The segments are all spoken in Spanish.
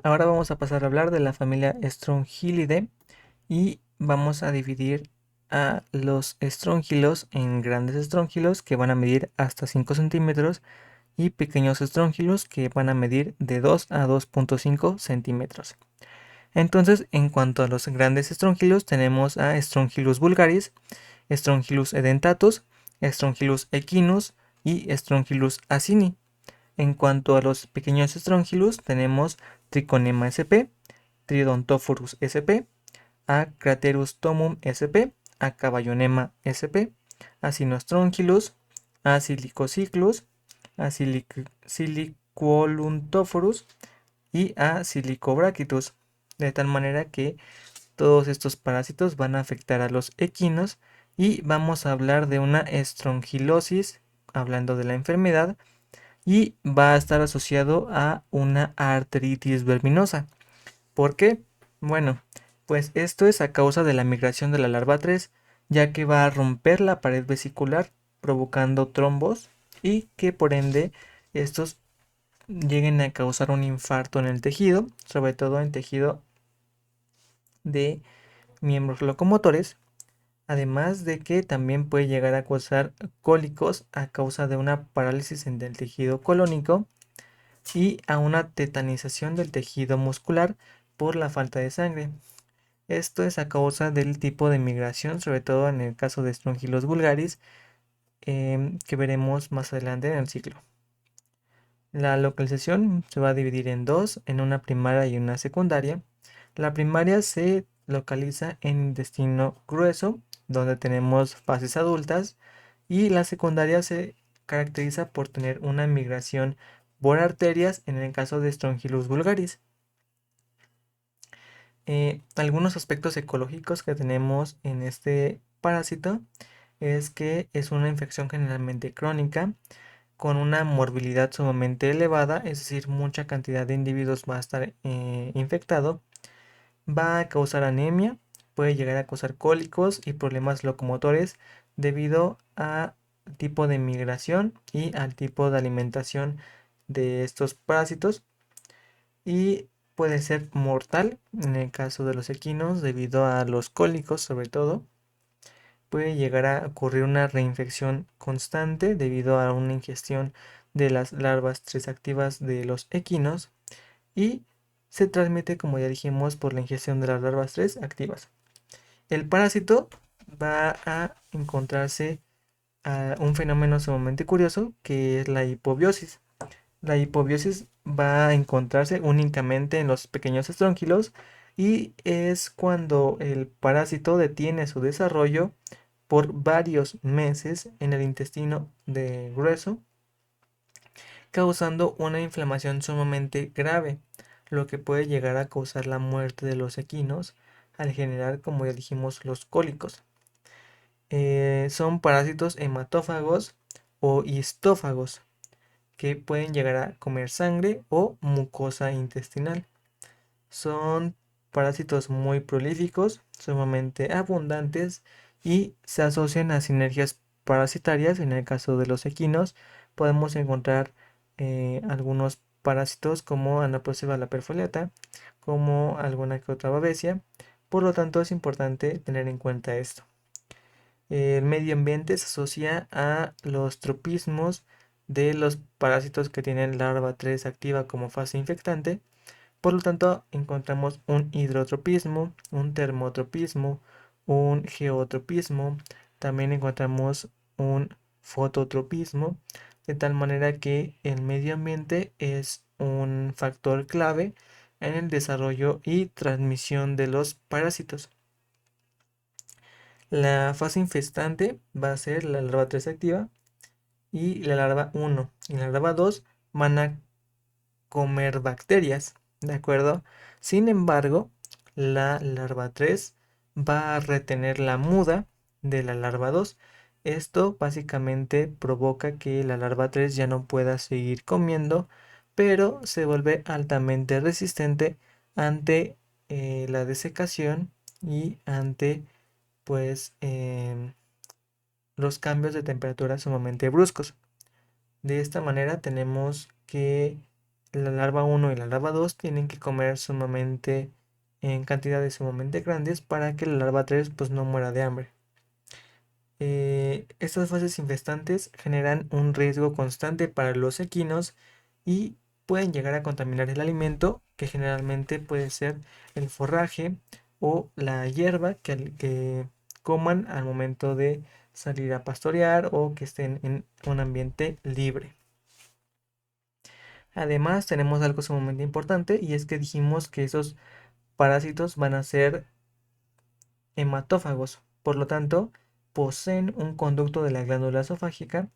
Ahora vamos a pasar a hablar de la familia Strongyllidae y vamos a dividir a los estróngilos en grandes estróngilos que van a medir hasta 5 centímetros y pequeños estróngilos que van a medir de 2 a 2,5 centímetros. Entonces, en cuanto a los grandes estróngilos, tenemos a Strongylus vulgaris, Strongylus edentatus, Strongylus equinus y Strongylus acini. En cuanto a los pequeños estróngilos, tenemos Trichonema sp, Triodontophorus sp, a Craterus tomum sp, a Caballonema sp, a Sinostronchilus, a Silicociclus, a Silicuoluntophorus y a Silicobrachytus, de tal manera que todos estos parásitos van a afectar a los equinos y vamos a hablar de una estrongilosis, hablando de la enfermedad, y va a estar asociado a una arteritis verminosa. ¿Por qué? Bueno, pues esto es a causa de la migración de la larva 3, ya que va a romper la pared vesicular provocando trombos y que por ende estos lleguen a causar un infarto en el tejido, sobre todo en tejido de miembros locomotores, además de que también puede llegar a causar cólicos a causa de una parálisis en el tejido colónico y a una tetanización del tejido muscular por la falta de sangre. Esto es a causa del tipo de migración, sobre todo en el caso de Strongylos vulgaris, que veremos más adelante en el ciclo. La localización se va a dividir en dos, en una primaria y una secundaria. La primaria se localiza en intestino grueso, donde tenemos fases adultas, y la secundaria se caracteriza por tener una migración por arterias en el caso de Strongylus vulgaris. Algunos aspectos ecológicos que tenemos en este parásito es que es una infección generalmente crónica con una morbilidad sumamente elevada, es decir, mucha cantidad de individuos va a estar infectado, va a causar anemia, puede llegar a causar cólicos y problemas locomotores debido a tipo de migración y al tipo de alimentación de estos parásitos, y puede ser mortal en el caso de los equinos debido a los cólicos sobre todo. Puede llegar a ocurrir una reinfección constante debido a una ingestión de las larvas 3 activas de los equinos y se transmite, como ya dijimos, por la ingestión de las larvas 3 activas. El parásito va a encontrarse a un fenómeno sumamente curioso que es la hipobiosis. La hipobiosis va a encontrarse únicamente en los pequeños estróngilos y es cuando el parásito detiene su desarrollo por varios meses en el intestino de grueso, causando una inflamación sumamente grave, lo que puede llegar a causar la muerte de los equinos al generar, como ya dijimos, los cólicos. Son parásitos hematófagos o histófagos que pueden llegar a comer sangre o mucosa intestinal. Son parásitos muy prolíficos, sumamente abundantes y se asocian a sinergias parasitarias. En el caso de los equinos podemos encontrar algunos parásitos como Anaphylella perfoliata, como alguna que otra babesia. Por lo tanto es importante tener en cuenta esto. El medio ambiente se asocia a los tropismos de los parásitos que tienen larva 3 activa como fase infectante. Por lo tanto, encontramos un hidrotropismo, un termotropismo, un geotropismo. También encontramos un fototropismo, de tal manera que el medio ambiente es un factor clave en el desarrollo y transmisión de los parásitos. La fase infestante va a ser la larva 3 activa y la larva 1 y la larva 2 van a comer bacterias, ¿de acuerdo? Sin embargo, la larva 3 va a retener la muda de la larva 2. Esto básicamente provoca que la larva 3 ya no pueda seguir comiendo, pero se vuelve altamente resistente ante la desecación y ante pues los cambios de temperatura sumamente bruscos. De esta manera tenemos que la larva 1 y la larva 2 tienen que comer sumamente en cantidades sumamente grandes para que la larva 3 pues no muera de hambre. Estas fases infestantes generan un riesgo constante para los equinos y pueden llegar a contaminar el alimento, que generalmente puede ser el forraje o la hierba que coman al momento de salir a pastorear o que estén en un ambiente libre. Además, tenemos algo sumamente importante y es que dijimos que esos parásitos van a ser hematófagos, por lo tanto, poseen un conducto de la glándula esofágica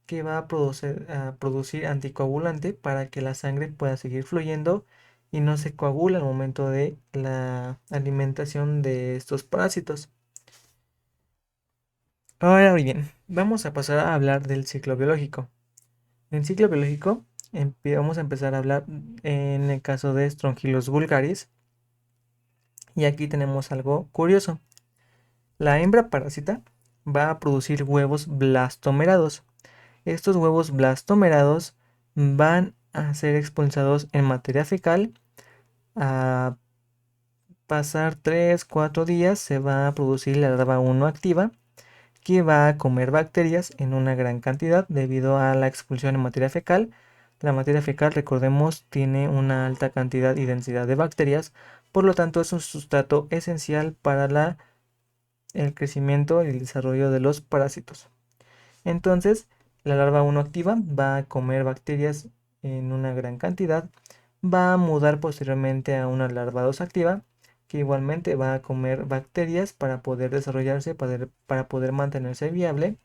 que va a producir anticoagulante para que la sangre pueda seguir fluyendo y no se coagula al momento de la alimentación de estos parásitos. Ahora bien, vamos a pasar a hablar del ciclo biológico. En el ciclo biológico vamos a empezar a hablar en el caso de Strongylos vulgaris y aquí tenemos algo curioso. La hembra parásita va a producir huevos blastomerados. Estos huevos blastomerados van a ser expulsados en materia fecal. A pasar 3-4 días se va a producir la larva 1 activa que va a comer bacterias en una gran cantidad debido a la expulsión en materia fecal. La materia fecal, recordemos, tiene una alta cantidad y densidad de bacterias, por lo tanto es un sustrato esencial para el crecimiento y el desarrollo de los parásitos. Entonces, la larva 1 activa va a comer bacterias en una gran cantidad, va a mudar posteriormente a una larva 2 activa, que igualmente va a comer bacterias para poder desarrollarse, para poder mantenerse viable.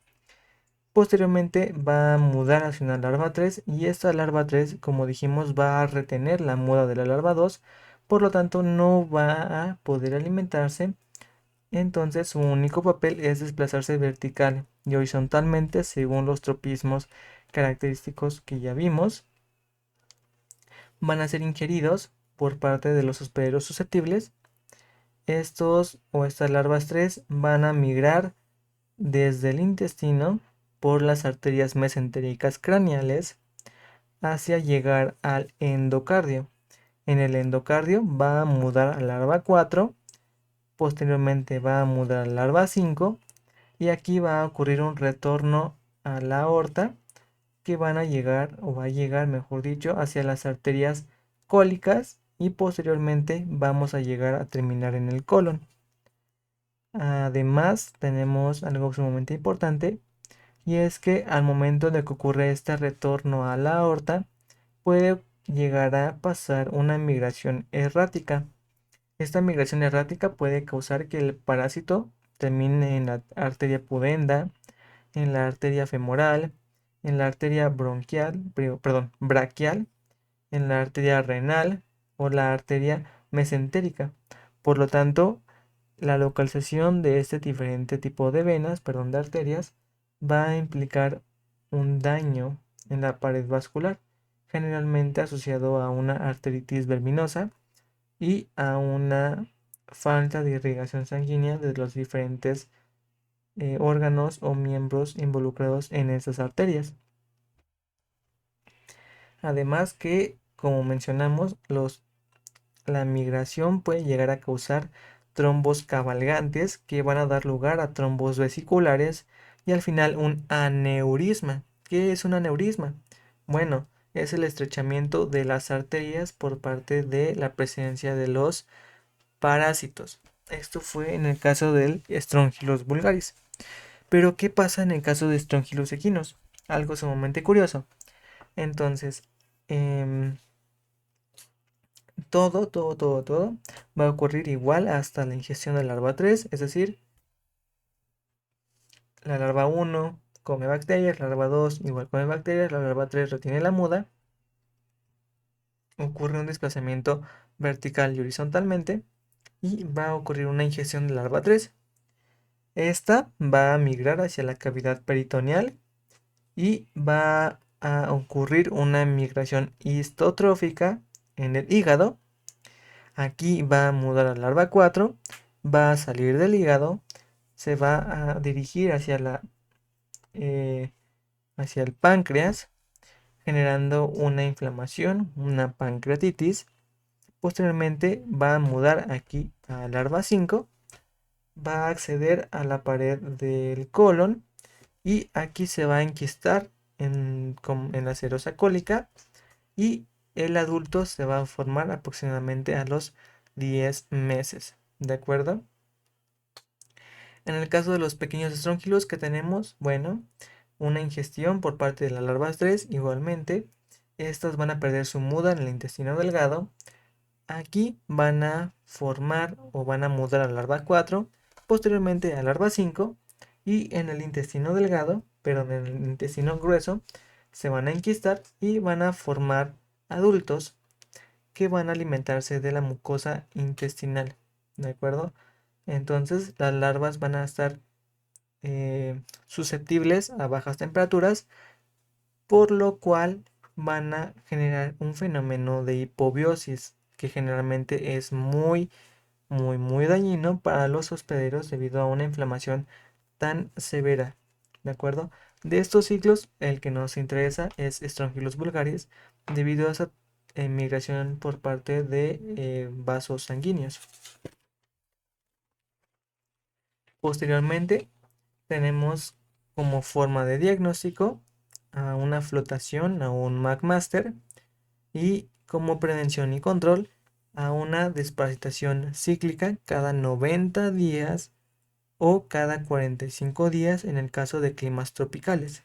Posteriormente va a mudar hacia una larva 3 y esta larva 3, como dijimos, va a retener la muda de la larva 2, por lo tanto no va a poder alimentarse. Entonces su único papel es desplazarse vertical y horizontalmente según los tropismos característicos que ya vimos. Van a ser ingeridos por parte de los hospederos susceptibles. Estos o estas larvas 3 van a migrar desde el intestino por las arterias mesentéricas craneales hacia llegar al endocardio. En el endocardio va a mudar a larva 4, posteriormente va a mudar a larva 5 y aquí va a ocurrir un retorno a la aorta que van a llegar o va a llegar, mejor dicho, hacia las arterias cólicas y posteriormente vamos a llegar a terminar en el colon. Además, tenemos algo sumamente importante y es que al momento de que ocurre este retorno a la aorta, puede llegar a pasar una migración errática. Esta migración errática puede causar que el parásito termine en la arteria pudenda, en la arteria femoral, en la arteria braquial, en la arteria renal o la arteria mesentérica. Por lo tanto, la localización de este diferente tipo de venas, de arterias, va a implicar un daño en la pared vascular, generalmente asociado a una arteritis verminosa y a una falta de irrigación sanguínea de los diferentes órganos o miembros involucrados en esas arterias. Además que, como mencionamos, la migración puede llegar a causar trombos cabalgantes que van a dar lugar a trombos vesiculares y al final un aneurisma. ¿Qué es un aneurisma? Bueno, es el estrechamiento de las arterias por parte de la presencia de los parásitos. Esto fue en el caso del Strongylos vulgaris. Pero ¿qué pasa en el caso de Strongylos equinos? Algo sumamente curioso. Entonces, em, todo va a ocurrir igual hasta la ingestión de la larva 3, es decir, la larva 1 come bacterias, la larva 2 igual come bacterias, la larva 3 retiene la muda, ocurre un desplazamiento vertical y horizontalmente y va a ocurrir una ingestión de la larva 3. Esta va a migrar hacia la cavidad peritoneal y va a ocurrir una migración histotrófica en el hígado. Aquí va a mudar a larva 4, va a salir del hígado, se va a dirigir hacia el páncreas, generando una inflamación, una pancreatitis. Posteriormente va a mudar aquí a larva 5, va a acceder a la pared del colon y aquí se va a enquistar en la serosa cólica y el adulto se va a formar aproximadamente a los 10 meses, ¿de acuerdo? En el caso de los pequeños estróngilos que tenemos, bueno, una ingestión por parte de las larvas 3, igualmente, estas van a perder su muda en el intestino delgado. Aquí van a formar o van a mudar a la larva 4, posteriormente a la larva 5 y en el intestino delgado, pero en el intestino grueso, se van a enquistar y van a formar adultos que van a alimentarse de la mucosa intestinal, ¿de acuerdo? Entonces las larvas van a estar susceptibles a bajas temperaturas, por lo cual van a generar un fenómeno de hipobiosis que generalmente es muy dañino para los hospederos debido a una inflamación tan severa, ¿de acuerdo? De estos ciclos, el que nos interesa es Strongylos vulgaris debido a esa migración por parte de vasos sanguíneos. Posteriormente, tenemos como forma de diagnóstico a una flotación, a un McMaster, y como prevención y control a una desparasitación cíclica cada 90 días o cada 45 días en el caso de climas tropicales.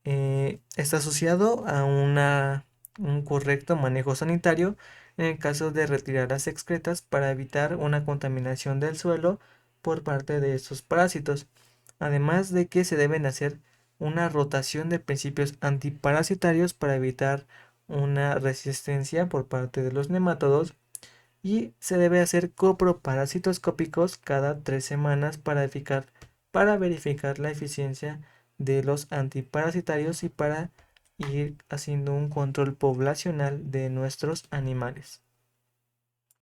Está asociado a un correcto manejo sanitario en el caso de retirar las excretas para evitar una contaminación del suelo por parte de estos parásitos. Además de que se deben hacer una rotación de principios antiparasitarios para evitar una resistencia por parte de los nemátodos y se debe hacer coproparasitoscópicos cada 3 semanas para verificar la eficiencia de los antiparasitarios y para ir haciendo un control poblacional de nuestros animales.